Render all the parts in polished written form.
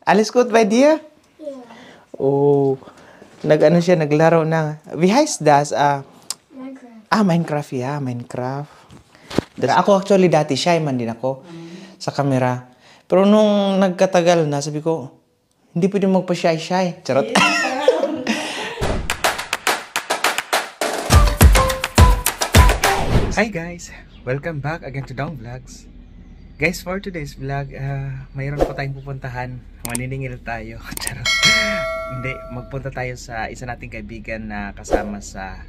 Alles gut bei dir? Ja. Oh, nag-ano siya, naglaro na. Wie heißt das? Minecraft. Minecraft, yeah, Minecraft. Ako actually dati shy man din ako sa camera. Pero nung nagkatagal na, sabi ko, hindi pwede magpa-shy-shy. Charot. Hi guys! Welcome back again to Dong Vlogs. Guys, for today's vlog, mayroon pa tayong pupuntahan. Maniningil tayo. Charot. Hindi, magpunta tayo sa isa nating kaibigan na kasama sa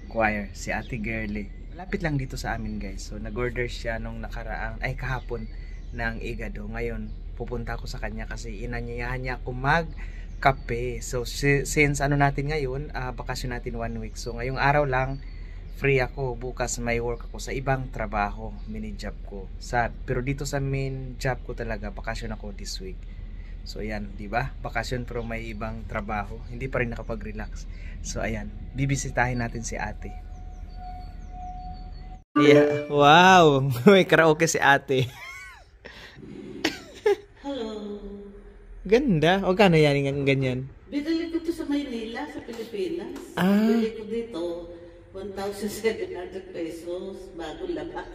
choir, si Ate Girly. Malapit lang dito sa amin guys. So nag-order siya nung kahapon ng igado. Ngayon, pupunta ako sa kanya kasi inanyayahan niya ako mag-kape. So since ano natin ngayon, bakasyon natin 1 week. So ngayong araw lang, free ako. Bukas may work ako sa ibang trabaho, mini job ko. Pero dito sa main job ko talaga, bakasyon ako this week. So ayan, di ba? Bakasyon pero may ibang trabaho. Hindi pa rin nakapag-relax. So ayan, bibisitahin natin si ate. Yeah, wow! May karaoke si ate. Hello. Ganda. O kano yan yung ganyan? Binili ko to sa Maynila, sa Pilipinas. Ah. Binili ko dito, 1,700 pesos bago labas.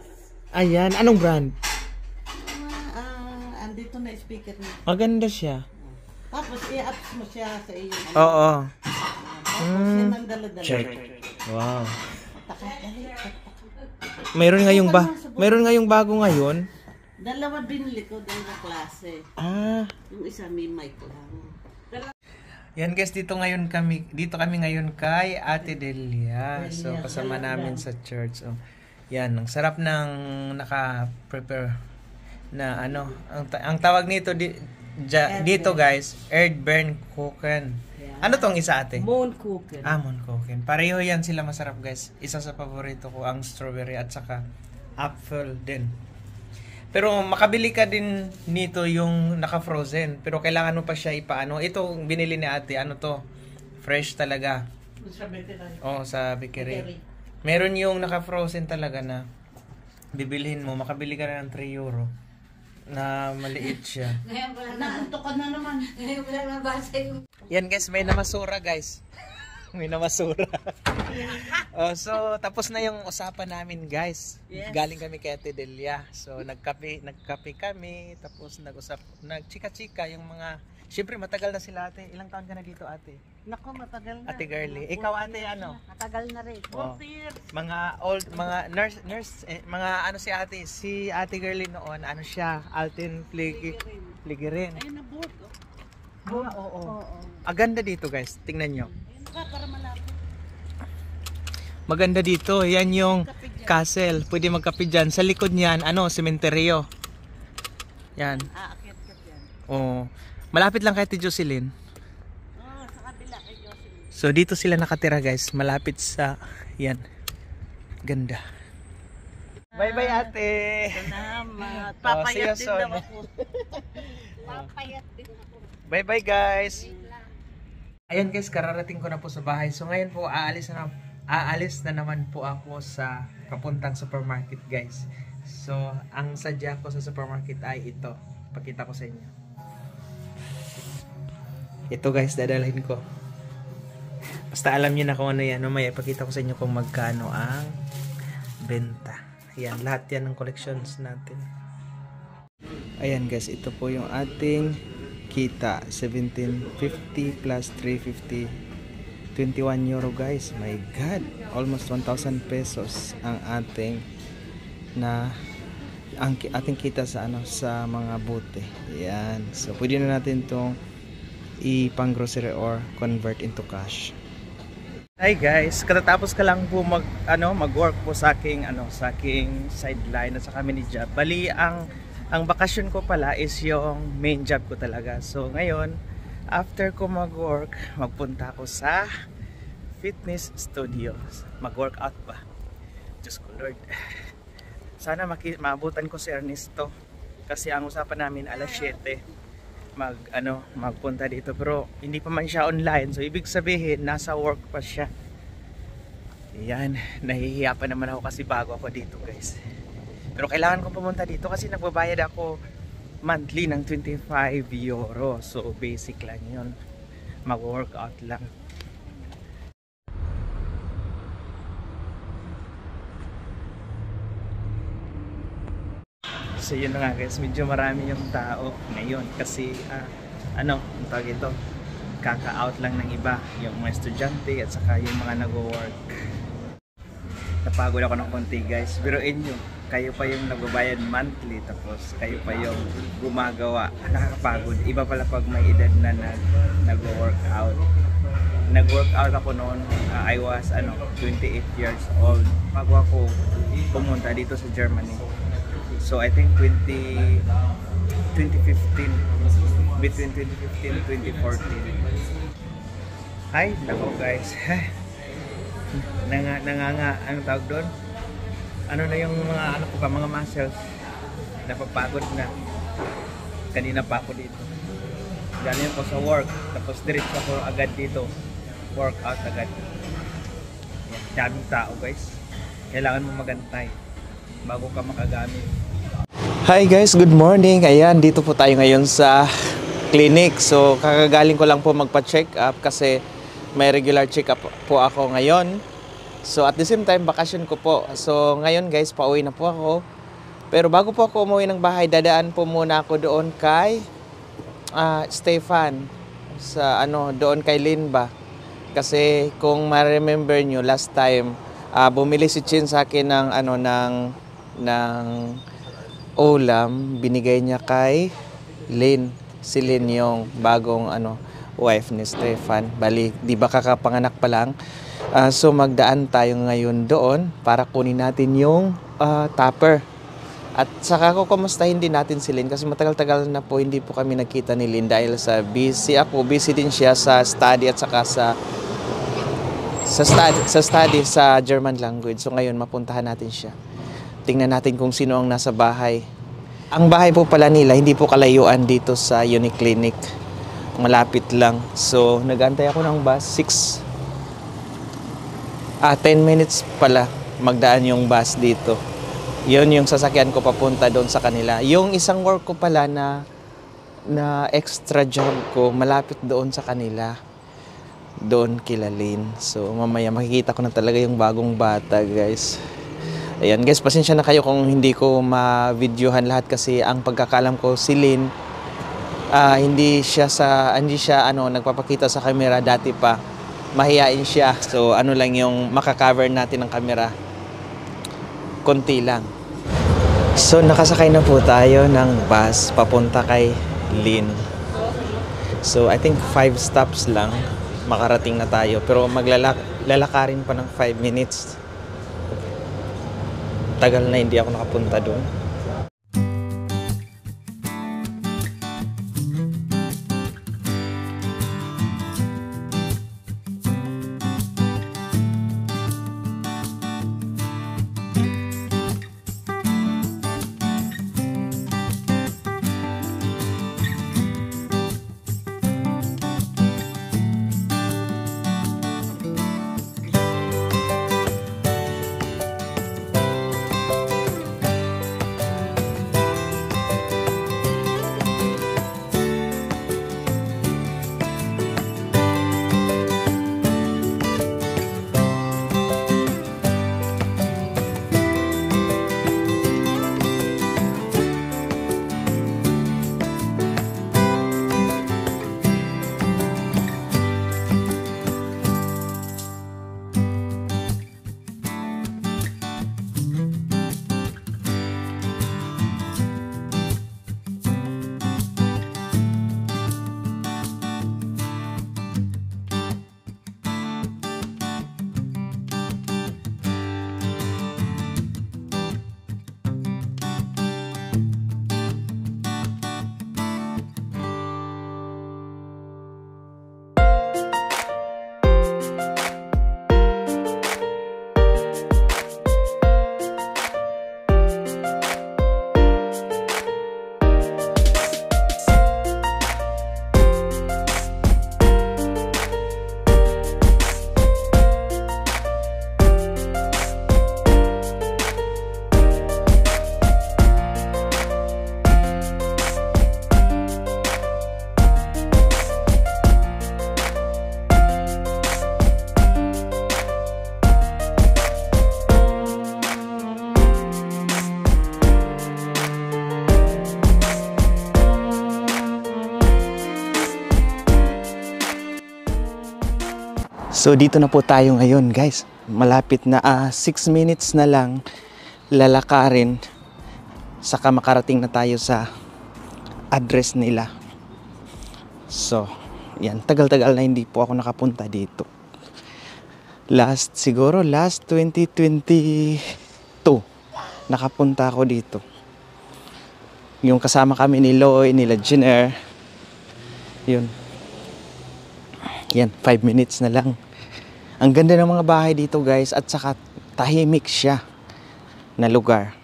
Ayan, anong brand? Andito na speaker niya. Maganda siya. Tapos i-apps mo siya sa iyo. Oo. Tapos yan ang dala-dala. Check. Wow. Dali. Mayroon ngayong bago ngayon. Dalawa binili ko din na klase. Yung isa may mic lang. Yan guys, dito kami ngayon kay Ate Delia. So kasama namin sa church. So, yan, ang sarap ng naka-prepare na ano, ang tawag nito dito guys, Erdbeeren Kuchen. Ano tong isa ate? Mohnkuchen. Moon Kuchen. Pareho yan sila, masarap guys. Isa sa paborito ko ang strawberry at saka apple din. Pero makabili ka din nito yung naka-frozen. Pero kailangan mo pa siya ipaano. Ito binili ni ate. Ano to? Fresh talaga. Sa bakery. Sa bakery. Meron yung naka-frozen talaga na bibilhin mo. Makabili ka na ng 3 euro. Na maliit siya. Ngayon pala nakunto ka na naman. Ngayon pala nabasa yung... Yan guys, may namasura guys. May namasura. So tapos na yung usapan namin guys. Yes. Galing kami kay Ate Delia. So nagkape kami, tapos nagchika-chika yung mga. Siyempre matagal na sila ate. Ilang taon ka na dito ate? Naku, matagal na. Ate Girly. Ikaw ate ano? Matagal na rin. 40 years. Mga nurse, mga ano si Ate Girly noon, ano siya, Alten Fligerin. Ayun na board. Oo. Aganda dito guys, tingnan nyo. Para malapit. Maganda dito, yan yung castle. Pwede magkape dyan. Sa likod niyan, sementeryo. Yan. Akit-kit yan. Oo. Malapit lang kay Ate Jocelyn. Sa kabila kay Jocelyn. So dito sila nakatira guys, malapit sa yan. Ganda. Bye bye ate. Salamat. See you Papayat din soon. daw ako. Papayat din ako. Bye bye guys. Ayan guys, kararating ko na po sa bahay. So ngayon po aalis na naman po ako sa papuntang supermarket guys. So ang sadya ko sa supermarket ay ito. Pakita ko sa inyo. Ito guys, dadalhin ko. Basta alam niyo na kung ano yan. Mamaya ipakita ko sa inyo kung magkano ang benta. Ayan, lahat yan ng collections natin. Ayan guys, ito po yung ating kita. 1750 plus 350. 21 euro guys. My God. Almost 1,000 pesos ang ating kita sa sa mga bote. Ayan. So pwede na natin tong ipang grocery or convert into cash. Hi guys, katatapos ka lang po mag-work po sa aking sideline at sa mini job. Bali ang bakasyon ko pala is yung main job ko talaga. So ngayon, after ko mag-work, magpunta ako sa fitness studio. Mag-workout pa. Diyos ko Lord. Sana maabutan ko si Ernesto kasi ang usapan namin alas 7 magpunta dito, pero hindi pa man siya online, so ibig sabihin nasa work pa siya. Yan, nahihiya pa naman ako kasi bago ako dito guys, pero kailangan ko pumunta dito kasi nagbabayad ako monthly ng 25 euro. So basic lang yun. Mag-workout lang. So yun na nga guys, medyo marami yung tao ngayon kasi ang tawag ito, kaka-out lang ng iba, yung mga estudyante at saka yung mga nag-work. Napagod ako ng konti guys, biruin nyo, kayo pa yung nagbabayad monthly tapos kayo pa yung gumagawa. Nakakapagod. Iba pala pag may edad na nag-workout. Nag-workout ako noon, I was 28 years old bago ako pumunta dito sa Germany. So I think 2015, between 2015 and 2014. Ay, nako guys. Nanganga, ano tawag doon? Ano na yung mga mga muscles, napapagod na. Kanina pa ako dito. Galing ako sa work, tapos diretso ako agad dito. Workout agad. Yan, daming tao guys. Kailangan mo magantay bago ka makagamit. Hi guys, good morning. Ayan, dito po tayo ngayon sa clinic. So, kakagaling ko lang po magpa-check up kasi may regular check up po ako ngayon. So, at the same time, bakasyon ko po. So, ngayon guys, pauwi na po ako. Pero bago po ako umuwi ng bahay, dadaan po muna ako doon kay Stefan. Sa doon kay Linba. Kasi kung ma-remember nyo, last time, bumili si Chin sa akin ng ulam, binigay niya kay Lynn. Si Lynn yung bagong wife ni Stefan. Bali, di ba kakapanganak pa lang? So magdaan tayo ngayon doon para kunin natin yung tupper. At saka ko kumustahin din natin si Lynn kasi matagal-tagal na po hindi po kami nakita ni Lynn dahil sa busy ako. Busy din siya sa study at saka sa study sa German language. So ngayon mapuntahan natin siya. Tingnan natin kung sino ang nasa bahay. Ang bahay po pala nila, hindi po kalayuan dito sa Uniclinic. Malapit lang. So, nag-antay ako ng bus. 10 minutes pala magdaan yung bus dito. Yun yung sasakyan ko papunta doon sa kanila. Yung isang work ko pala na extra job ko, malapit doon sa kanila. Doon kila Lynn. So, mamaya makikita ko na talaga yung bagong bata, guys. Ayan guys, pasensya na kayo kung hindi ko ma-videohan lahat kasi ang pagkakalam ko si Lynn, hindi siya nagpapakita sa camera dati pa. Mahiyain siya. So lang yung makakover natin ng camera. Konti lang. So nakasakay na po tayo ng bus papunta kay Lynn. So I think 5 stops lang makarating na tayo. Pero lalakarin pa ng 5 minutes. Tagal na hindi ako nakapunta doon. So dito na po tayo ngayon guys. Malapit na 6 minutes na lang lalakarin saka makarating na tayo sa address nila. So yan, tagal-tagal na hindi po ako nakapunta dito. Siguro last 2022 nakapunta ako dito. Yung kasama kami ni Loy, nila Jenner. Yun. Yan, 5 minutes na lang. Ang ganda ng mga bahay dito guys, at saka tahimik siya na lugar.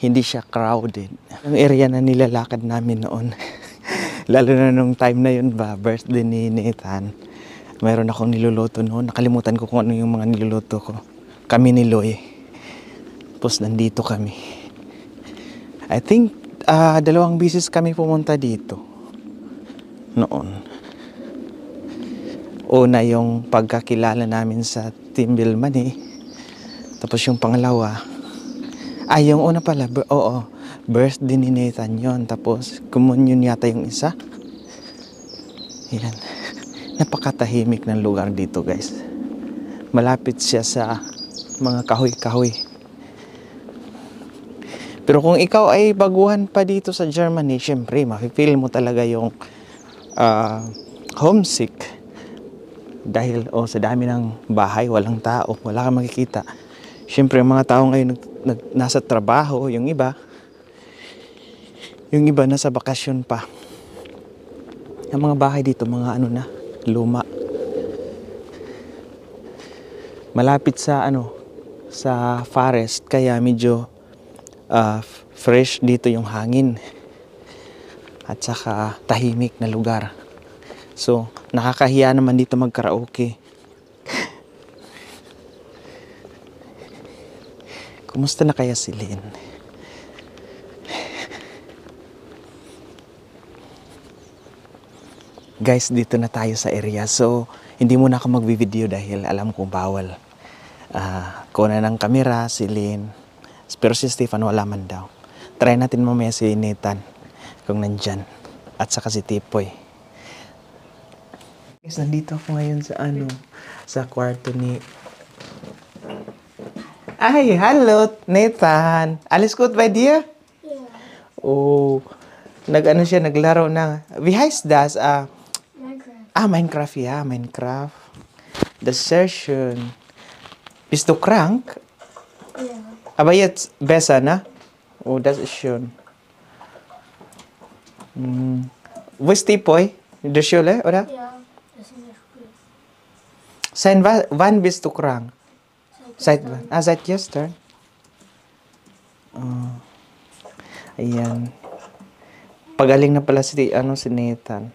Hindi siya crowded. Yung area na nilalakad namin noon. Lalo na nung time na yun ba, birthday ni Nathan. Mayroon akong niluluto noon. Nakalimutan ko kung ano yung mga niluluto ko. Kami ni Loy. Tapos nandito kami. I think 2 beses kami pumunta dito. Noon. Una yung pagkakilala namin sa Team Bilman. Tapos yung pangalawa, yung una pala, birthday ni Nathan yun. Tapos communion yata yung isa. Yan. Napakatahimik ng lugar dito guys. Malapit siya sa mga kahoy-kahoy. Pero kung ikaw ay baguhan pa dito sa Germany, syempre mafe-feel mo talaga yung homesick. Dahil sa dami ng bahay, walang tao, wala kang makikita. Syempre ang mga tao ngayon nasa trabaho, yung iba nasa bakasyon pa. Ang mga bahay dito, mga luma. Malapit sa sa forest, kaya medyo fresh dito yung hangin. At saka tahimik na lugar. So, nakakahiya naman dito mag-karaoke. Kumusta na kaya si Lynn? Guys, dito na tayo sa area. So, hindi muna ako magbi-video dahil alam kong bawal. Kuna ng kamera, si Lynn. Pero si Stefan wala man daw. Try natin mamaya si Nathan kung nandyan. At saka si Tipoy. Guys, nandito ako ngayon sa sa kwarto ni... Ay, hello, Nathan. Alles gut bei dir? Yeah. Oh, siya, naglaro na. Wie heißt das? Minecraft. Minecraft, ja, Minecraft. Das ist sehr schön. Bist du krank? Ja. Aber jetzt besser, ne? Oh, das ist schön. Wo ist Tipoy? In der Schule, oder? Ja, das ist nicht gut. Wann bist du krank? Seit wann? Seit gestern? Oh. Ayan. Pagaling na pala si Nathan.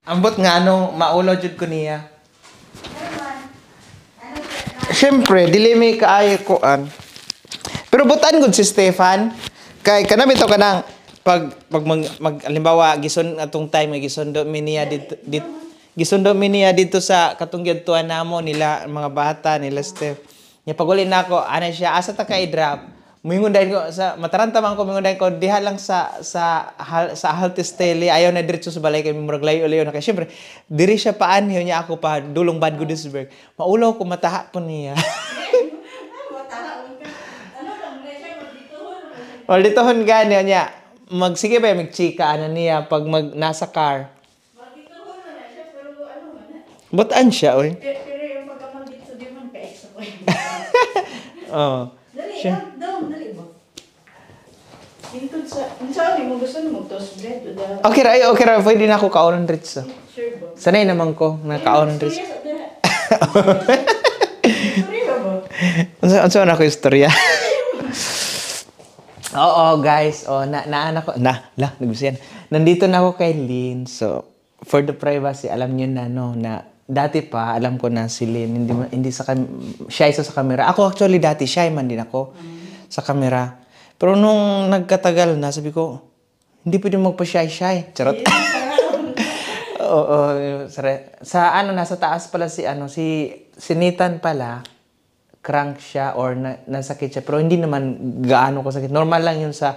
Ambot nga maulo jud ko niya. Siyempre, dili may kaayo koan. Pero butan gud si Stefan. Kay kanami to kanang pag halimbawa gison atong time gisundo mi niya dito sa katunggyad tuan namo nila mga bata nila Steph. Nya paguli nako siya asa ta kay drop. Mingon dahil ko sa mataranta man ko mingon dahil ko diha lang sa Haltestele ayaw na diretso sa balay kay murag layo na kay syempre diri siya paanyo niya ako pa dulong Bad Godesberg. Maulaw ko mataha po niya. Wala ditohon gani niya. Magsige ba magchika niya pag nasa car. Magditohon na siya pero man. Butaan siya oy. Pero yung pagkaman dito di man kay sa ko. Oh. Dali, dali ba? Dito saan mo gusto mo toast bread o da? Okay ra, pwede na ako kaonon ritso. Sure ba? Sanay naman ko na kaonon ritso. Sorry ba? Unsa na ko istorya? Oo, guys. Naanak ko. Nagbusiyan. Nandito na ako kay Lynn. So, for the privacy, alam niyo na, na dati pa, alam ko na si Lynn, hindi shy sa camera. Ako actually dati, shy man din ako sa camera. Pero nung nagkatagal na, sabi ko, hindi pwede magpa-shy. Charot. Oo. Sa nasa taas pala si Nathan pala, crank siya or nasakit siya. Pero hindi naman gaano ko sakit. Normal lang yun sa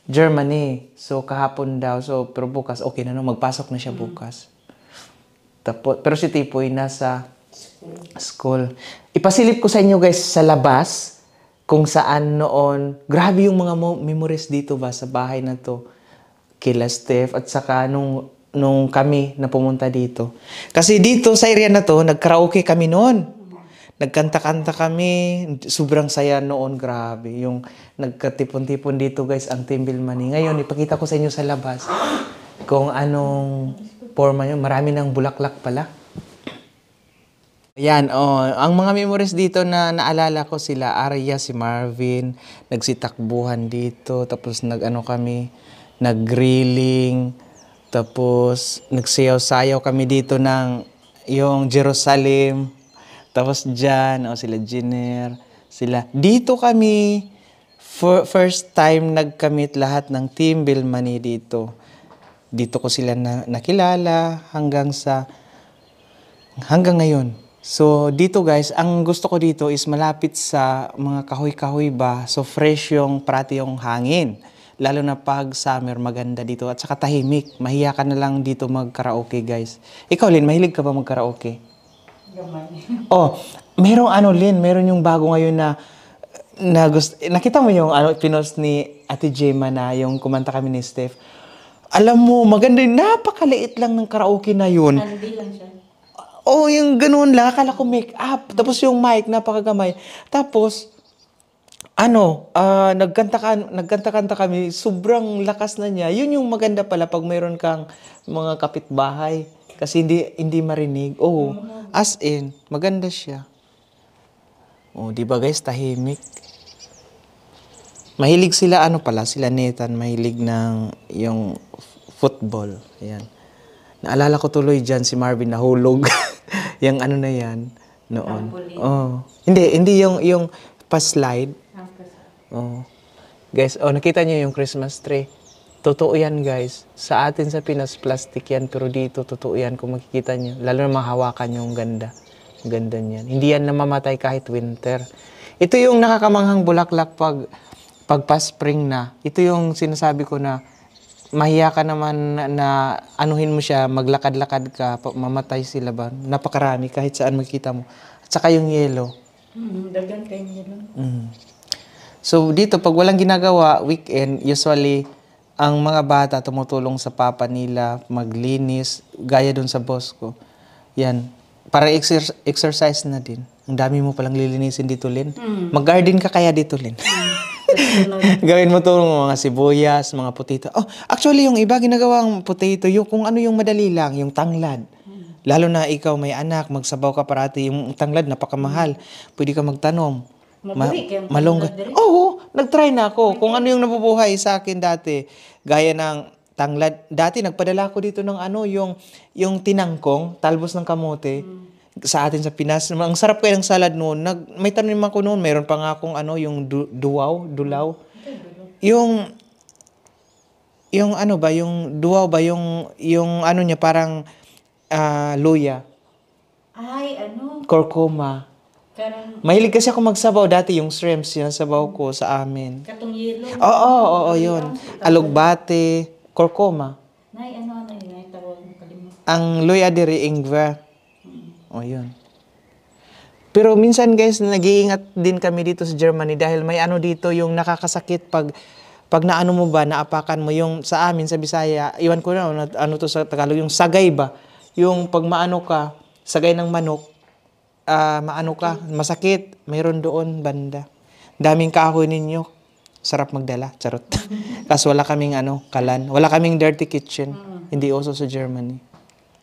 Germany. So, kahapon daw. So, pero bukas, okay na magpasok na siya bukas. Tapos, pero si Tipoy nasa school. Ipasilip ko sa inyo guys sa labas kung saan noon. Grabe yung mga memories dito ba sa bahay na to. Kila Steph at saka nung kami na pumunta dito. Kasi dito sa area na to, nag-karaoke kami noon. Nagkanta-kanta kami. Sobrang saya noon. Grabe. Yung nagkatipon-tipon dito guys ang Team Bilmani. Ngayon, ipakita ko sa inyo sa labas kung anong forma nyo. Marami ng bulaklak pala. Yan, ang mga memories dito na naalala ko sila, Arya, si Marvin, nagsitakbuhan dito, tapos kami, nag-grilling, tapos nagsayaw-sayaw kami dito ng yung Jerusalem, tapos dyan, sila Jenner, sila. Dito kami, first time nagkamit lahat ng Team Bilmani dito. Dito ko sila nakilala hanggang ngayon. So, dito guys, ang gusto ko dito is malapit sa mga kahoy-kahoy ba. So, fresh yung parati yung hangin. Lalo na pag summer, maganda dito. At saka tahimik. Mahiya ka na lang dito mag-karaoke guys. Ikaw, Lin, mahilig ka ba mag-karaoke? Meron yung bago ngayon na nakita mo yung pinost ni Ate Gemma na yung kumanta kami ni Steph. Alam mo, maganda yun. Napakaliit lang ng karaoke na yun. Hindi lang siya. Yung ganun lang. Akala ko make up. Tapos yung mic, napakagamay. Tapos, nagkanta-kanta kami. Sobrang lakas na niya. Yun yung maganda pala pag mayroon kang mga kapitbahay. Kasi hindi marinig. As in, maganda siya. Di ba guys, tahimik. Mahilig sila, sila Nathan, mahilig ng yung football. Ayan. Naalala ko tuloy dyan si Marvin nahulog. Yung na yan, noon. Hindi yung pa-slide. Guys, nakita niyo yung Christmas tree. Totoo yan guys. Sa atin sa Pinas, plastic yan. Pero dito, totoo yan kung makikita niyo. Lalo na mahawakan yung ganda. Ganda niyan. Hindi yan namamatay kahit winter. Ito yung nakakamanghang bulaklak pag pa-spring na. Ito yung sinasabi ko na mahiya ka naman na anuhin mo siya, maglakad-lakad ka, mamatay sila ba? Napakarami kahit saan makita mo. At saka yung yellow. Dagan kayo yellow. So dito, pag walang ginagawa, weekend, usually, ang mga bata tumutulong sa papa nila, maglinis, gaya dun sa boss ko. Yan. Para exercise na din. Ang dami mo palang lilinisin dito, Lin. Mag-garden ka kaya dito, Lin. Gawin mo itong mga sibuyas, mga potato. Actually, yung iba ginagawang potato, yung kung ano yung madali lang, yung tanglad. Lalo na ikaw may anak, magsabaw ka parati. Yung tanglad, napakamahal. Pwede ka magtanom. Malongga. Nag-try na ako. Kung ano yung nabubuhay sa akin dati. Gaya ng tanglad. Dati, nagpadala ko dito ng yung tinangkong, talbos ng kamote. Sa atin sa Pinas. Ang sarap kaya ng salad noon. May tanim ako noon. Mayroon pa nga akong yung dulaw. Yung yung duwaw ba, yung niya parang luya. Kurkuma. Mahilig kasi ako magsabaw dati, yung shrimps, sinasabaw ko sa amin. Katong yellow. Oo, yun. Alugbate, kurkuma. Yun, tawag mo kalimut. Ang luya diri ingwer. Yun. Pero minsan guys, nag-iingat din kami dito sa Germany dahil may dito yung nakakasakit pag naano mo ba, naapakan mo yung sa amin sa Bisaya, iwan ko na to sa Tagalog, yung sagay ba? Yung pag maano ka, sagay ng manok, maano ka, masakit, mayroon doon banda. Daming kahoy ninyo. Sarap magdala, charot. Kasi wala kaming kalan, wala kaming dirty kitchen. Hindi uso sa Germany.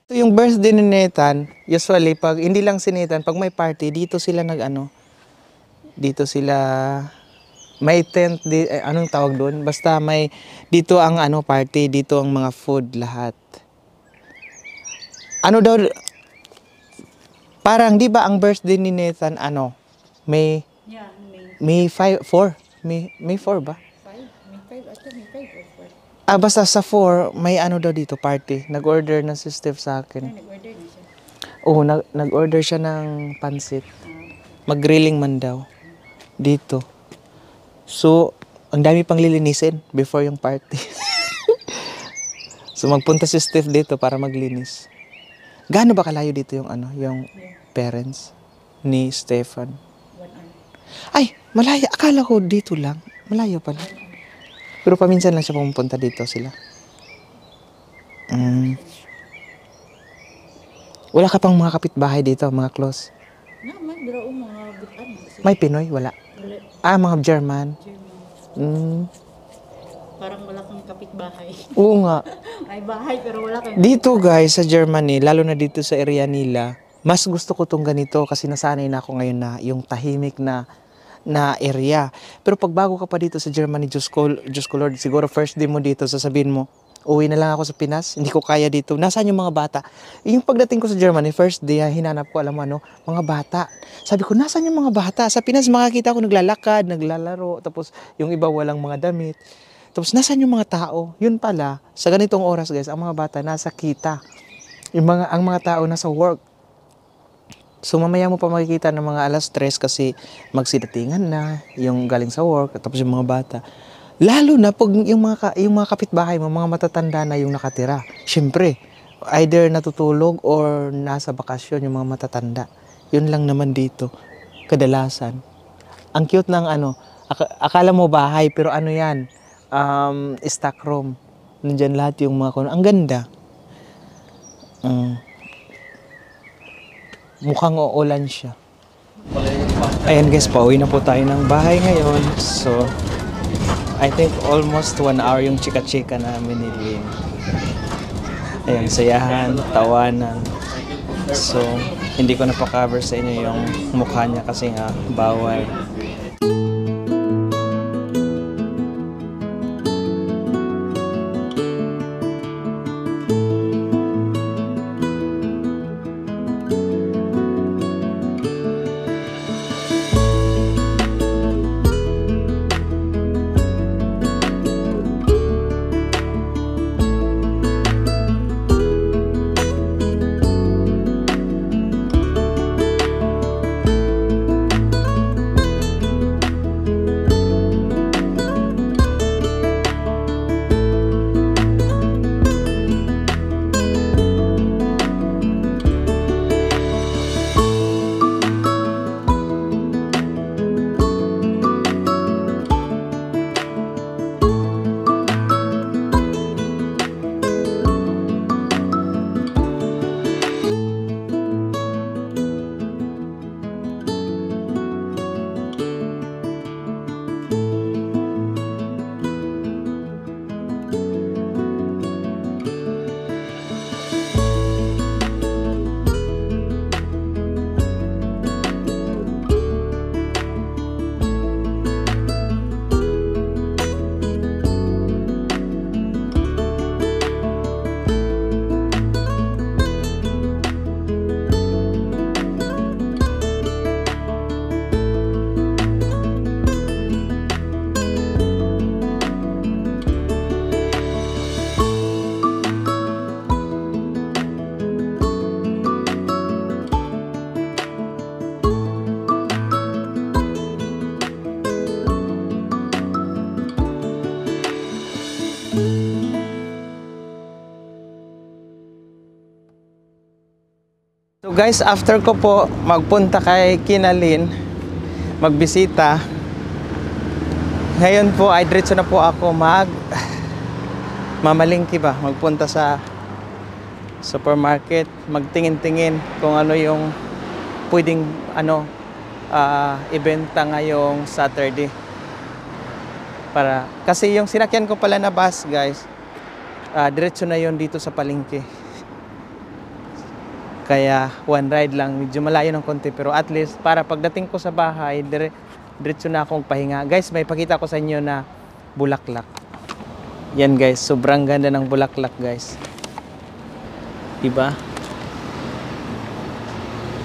So, yung birthday ni Nathan, usually, hindi lang si Nathan, pag may party, dito sila may tent, anong tawag doon? Basta dito ang party, dito ang mga food, lahat. Parang, di ba ang birthday ni Nathan, May 4 ba? Basta sa 4, may daw dito, party. Nag-order na si Steph sa akin. Nag-order na siya. Nag-order siya ng pansit. Mag-grilling man daw. Dito. So, ang dami pang lilinisin before yung party. So, magpunta si Steph dito para maglinis. Gaano ba kalayo dito yung yung parents ni Stefan? 1 hour. Ay, malayo. Akala ko dito lang. Malayo pala. Pero paminsan lang siya pumupunta dito sila. Wala ka pang mga kapitbahay dito, mga close? Naman, biro mga butan. May Pinoy? Wala. Wala. Mga German. German. Parang wala kang kapitbahay. Oo nga. May bahay pero wala kang Dito guys, sa Germany, lalo na dito sa area nila, mas gusto ko tong ganito kasi nasanay na ako ngayon na yung tahimik na area. Pero pag bago ka pa dito sa Germany, Diyos ko Lord, siguro first day mo dito, sasabihin mo, uwi na lang ako sa Pinas, hindi ko kaya dito. Nasaan yung mga bata? Yung pagdating ko sa Germany, first day, hinanap ko, alam mo mga bata. Sabi ko, nasaan yung mga bata? Sa Pinas, makakita ko naglalakad, naglalaro, tapos yung iba walang mga damit. Tapos, nasaan yung mga tao? Yun pala, sa ganitong oras guys, ang mga bata nasa kita. Ang mga tao nasa work. So, mamaya mo pa makikita ng mga 3:00 kasi magsidatingan na, yung galing sa work, tapos yung mga bata. Lalo na pag yung mga kapitbahay mo, mga matatanda na yung nakatira. Siyempre, either natutulog or nasa bakasyon yung mga matatanda. Yun lang naman dito, kadalasan. Ang cute ng akala mo bahay, pero yan? Stock room. Nandyan lahat yung mga ang ganda. Mukhang uulan siya. Ayan guys, pauwi na po tayo ng bahay ngayon. So, I think almost 1 hour yung chika-chika namin ni Lynn. Ayan, sayahan, tawanan. So, hindi ko na pa-cover sa inyo yung mukha niya kasi nga bawal. So guys, after ko po magpunta kay Kinalin, magbisita, ngayon po ay diretso na po ako mamalingki ba, magpunta sa supermarket, magtingin-tingin kung ano yung pwedeng ibenta ngayong Saturday. Kasi yung sinakyan ko pala na bus guys, diretso na yon dito sa palengke. Kaya one ride lang, medyo malayo ng konti, pero at least para pagdating ko sa bahay, diretso na akong pahinga. Guys, may pakita ko sa inyo na bulaklak. Yan guys, sobrang ganda ng bulaklak guys. Diba?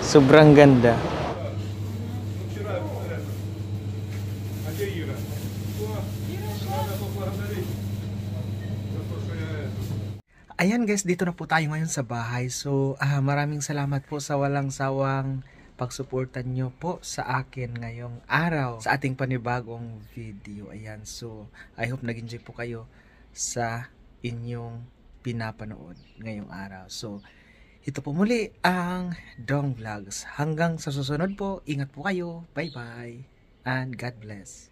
Sobrang ganda. Ayan guys, dito na po tayo ngayon sa bahay. So, maraming salamat po sa walang sawang pagsuportan nyo po sa akin ngayong araw sa ating panibagong video. Ayan, so I hope nag-enjoy po kayo sa inyong pinapanood ngayong araw. So, Ito po muli ang Dong Vlogs. Hanggang sa susunod po, ingat po kayo. Bye-bye. And God bless.